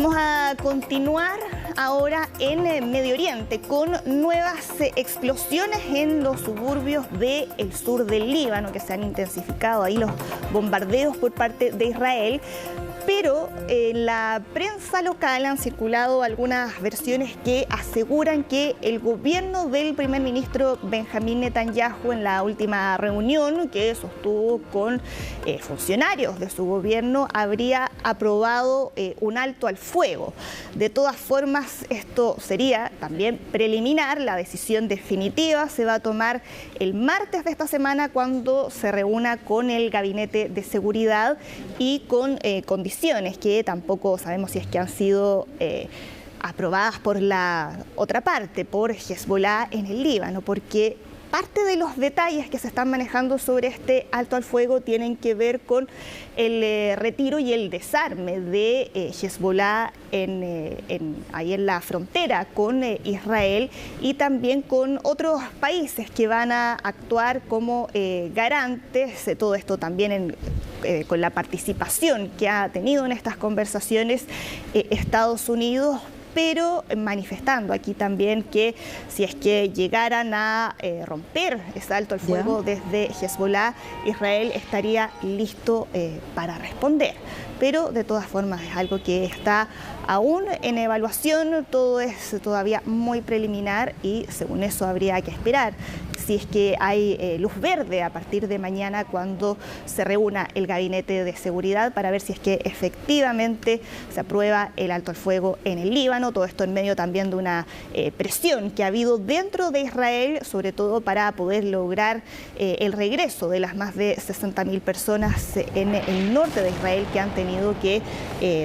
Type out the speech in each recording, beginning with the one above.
Vamos a continuar ahora en Medio Oriente con nuevas explosiones en los suburbios del sur del Líbano, que se han intensificado ahí los bombardeos por parte de Israel. Pero en la prensa local han circulado algunas versiones que aseguran que el gobierno del primer ministro Benjamín Netanyahu, en la última reunión que sostuvo con funcionarios de su gobierno, habría aprobado un alto al fuego. De todas formas, esto sería también preliminar. La decisión definitiva se va a tomar el martes de esta semana, cuando se reúna con el Gabinete de Seguridad y con condiciones que tampoco sabemos si es que han sido aprobadas por la otra parte, por Hezbollah en el Líbano, porque parte de los detalles que se están manejando sobre este alto al fuego tienen que ver con el retiro y el desarme de Hezbollah ahí en la frontera con Israel, y también con otros países que van a actuar como garantes. Todo esto también con la participación que ha tenido en estas conversaciones Estados Unidos, pero manifestando aquí también que si es que llegaran a romper ese alto al fuego desde Hezbollah, Israel estaría listo para responder. Pero de todas formas es algo que está aún en evaluación, todo es todavía muy preliminar y según eso habría que esperar si es que hay luz verde a partir de mañana, cuando se reúna el Gabinete de Seguridad, para ver si es que efectivamente se aprueba el alto al fuego en el Líbano. Todo esto en medio también de una presión que ha habido dentro de Israel, sobre todo para poder lograr el regreso de las más de 60.000 personas en el norte de Israel que han tenido que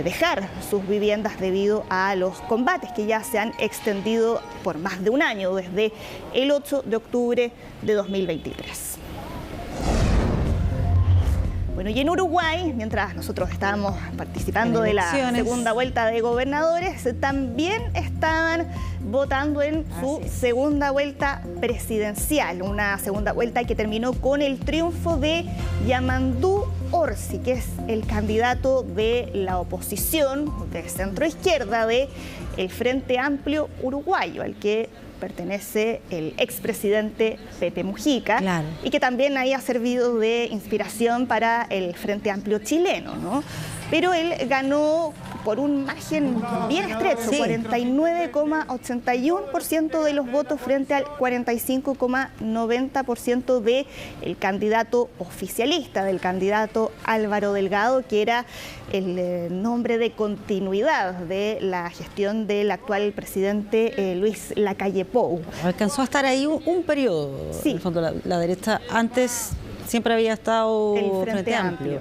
dejar sus viviendas debido a los combates que ya se han extendido por más de un año, desde el 8 de octubre de 2023. Bueno, y en Uruguay, mientras nosotros estábamos participando de la segunda vuelta de gobernadores, también estaban votando en su segunda vuelta presidencial, una segunda vuelta que terminó con el triunfo de Yamandú Orsi, que es el candidato de la oposición de centro-izquierda de el Frente Amplio Uruguayo, al que pertenece el expresidente Pepe Mujica, y que también ahí ha servido de inspiración para el Frente Amplio chileno, ¿no? Pero él ganó por un margen bien estrecho, 49,81% de los votos frente al 45,90% del candidato oficialista, del candidato Álvaro Delgado, que era el nombre de continuidad de la gestión del actual presidente Luis Lacalle Pou. Alcanzó a estar ahí un periodo, en el fondo, la derecha antes siempre había estado el Frente Amplio.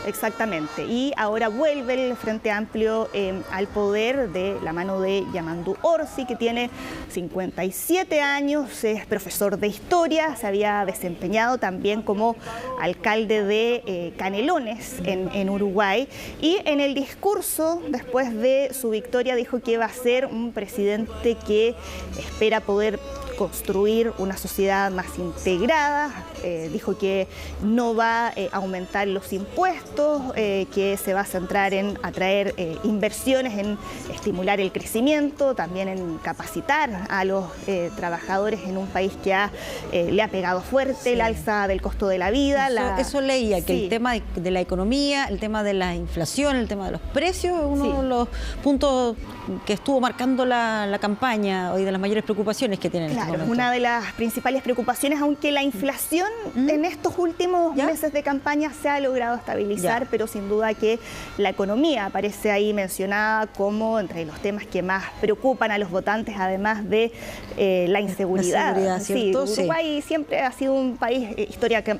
Exactamente, y ahora vuelve el Frente Amplio al poder de la mano de Yamandú Orsi, que tiene 57 años, es profesor de historia, se había desempeñado también como alcalde de Canelones en Uruguay, y en el discurso después de su victoria dijo que va a ser un presidente que espera poder construir una sociedad más integrada. Dijo que no va a aumentar los impuestos, que se va a centrar en atraer inversiones, en estimular el crecimiento, también en capacitar a los trabajadores en un país que le ha pegado fuerte el alza del costo de la vida. Eso leía, que el tema de la economía, el tema de la inflación, el tema de los precios, es uno de los puntos que estuvo marcando la campaña hoy, de las mayores preocupaciones que tienen. Claro, una de las principales preocupaciones, aunque la inflación en estos últimos meses de campaña se ha logrado estabilizar, pero sin duda que la economía aparece ahí mencionada como entre los temas que más preocupan a los votantes, además de la inseguridad. Uruguay siempre ha sido un país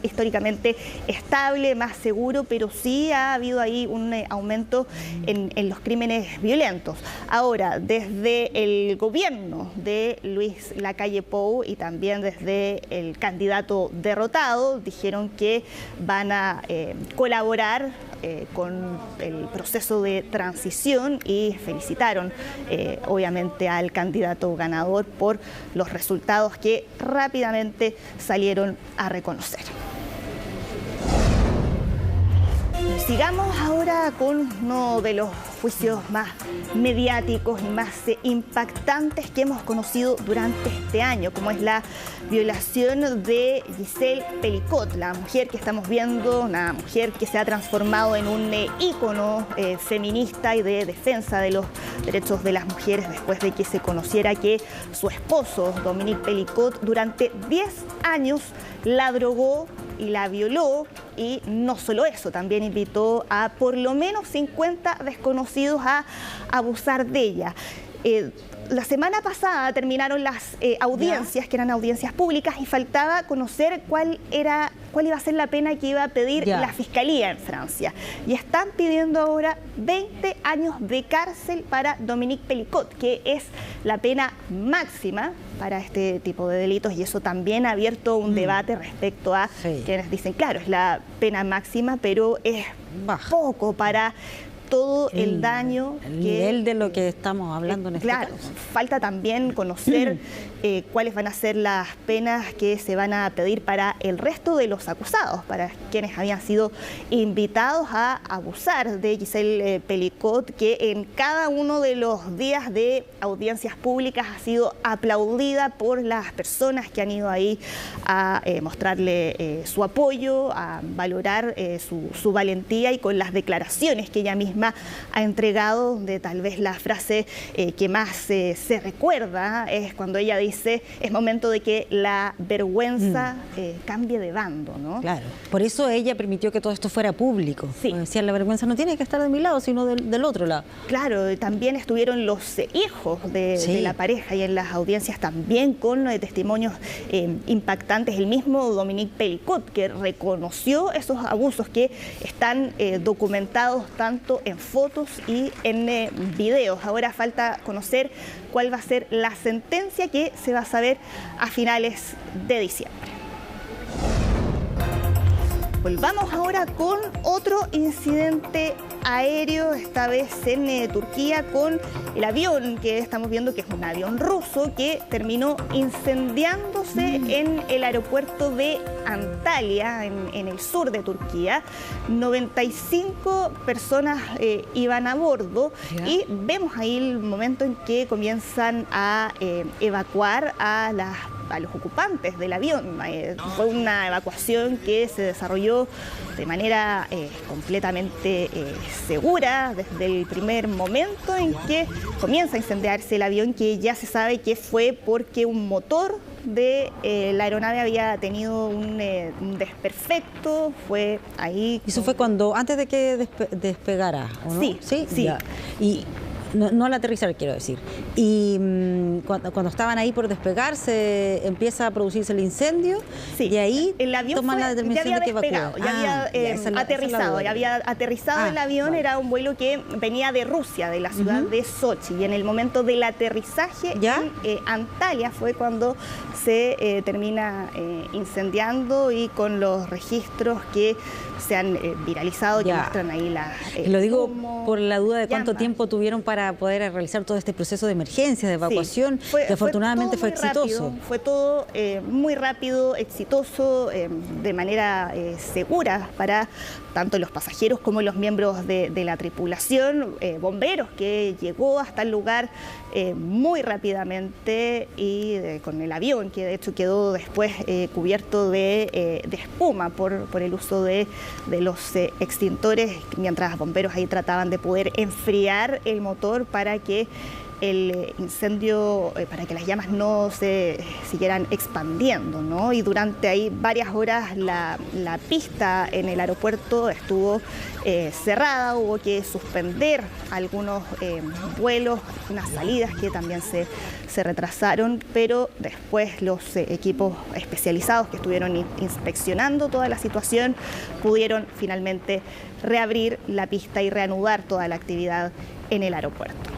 históricamente estable, más seguro, pero sí ha habido ahí un aumento en los crímenes violentos. Ahora, desde el gobierno de Luis Lacalle Pou y también desde el candidato derrotado, dijeron que van a colaborar con el proceso de transición y felicitaron obviamente al candidato ganador por los resultados que rápidamente salieron a reconocer. Sigamos ahora con uno de los juicios más mediáticos y más impactantes que hemos conocido durante este año, como es la violación de Gisèle Pelicot, la mujer que estamos viendo, una mujer que se ha transformado en un ícono feminista y de defensa de los derechos de las mujeres después de que se conociera que su esposo, Dominique Pelicot, durante 10 años la drogó y la violó, y no solo eso, también invitó a por lo menos 50 desconocidos a abusar de ella. La semana pasada terminaron las audiencias, que eran audiencias públicas, y faltaba conocer cuál iba a ser la pena que iba a pedir la Fiscalía en Francia. Y están pidiendo ahora 20 años de cárcel para Dominique Pelicot, que es la pena máxima para este tipo de delitos, y eso también ha abierto un debate respecto a quienes dicen, claro, es la pena máxima, pero es poco para todo el daño. El nivel de lo que estamos hablando en este caso. Falta también conocer cuáles van a ser las penas que se van a pedir para el resto de los acusados, para quienes habían sido invitados a abusar de Gisèle Pelicot, que en cada uno de los días de audiencias públicas ha sido aplaudida por las personas que han ido ahí a mostrarle su apoyo, a valorar su valentía, y con las declaraciones que ella misma ha entregado, de tal vez la frase que más se recuerda es cuando ella dice: es momento de que la vergüenza cambie de bando, ¿no? Claro, por eso ella permitió que todo esto fuera público. Sí. Decía, la vergüenza no tiene que estar de mi lado, sino del otro lado. Claro, también estuvieron los hijos de la pareja, y en las audiencias también con testimonios impactantes. El mismo Dominique Pelicot, que reconoció esos abusos que están documentados tanto en fotos y en videos. Ahora falta conocer cuál va a ser la sentencia, que se va a saber a finales de diciembre. Volvamos ahora con otro incidente aéreo, esta vez en Turquía, con el avión que estamos viendo, que es un avión ruso, que terminó incendiándose en el aeropuerto de Antalya, en el sur de Turquía. 95 personas iban a bordo, y vemos ahí el momento en que comienzan a evacuar a los ocupantes del avión. Fue una evacuación que se desarrolló de manera completamente segura desde el primer momento en que comienza a incendiarse el avión, que ya se sabe que fue porque un motor de la aeronave había tenido un desperfecto. Fue ahí. Eso fue cuando, antes de que despegara, ¿o no? Sí. Ya. Y no al aterrizar, quiero decir. Y cuando estaban ahí por despegar, se empieza a producirse el incendio, y ahí el avión toman la determinación de que evacúen. Ya había aterrizado, ya había aterrizado el avión. Era un vuelo que venía de Rusia, de la ciudad de Sochi, y en el momento del aterrizaje en Antalya fue cuando se termina incendiando, y con los registros que se han viralizado, que muestran ahí lo digo por la duda de cuánto tiempo tuvieron para poder realizar todo este proceso de emergencia, de evacuación, que afortunadamente fue exitoso. Fue todo muy rápido, exitoso, de manera segura para tanto los pasajeros como los miembros de la tripulación. Bomberos que llegó hasta el lugar muy rápidamente, y con el avión que de hecho quedó después cubierto de espuma por el uso de los extintores, mientras bomberos ahí trataban de poder enfriar el motor para que el incendio, para que las llamas no se siguieran expandiendo, ¿no? Y durante ahí varias horas la pista en el aeropuerto estuvo cerrada, hubo que suspender algunos vuelos, unas salidas que también se retrasaron, pero después los equipos especializados que estuvieron inspeccionando toda la situación pudieron finalmente reabrir la pista y reanudar toda la actividad en el aeropuerto.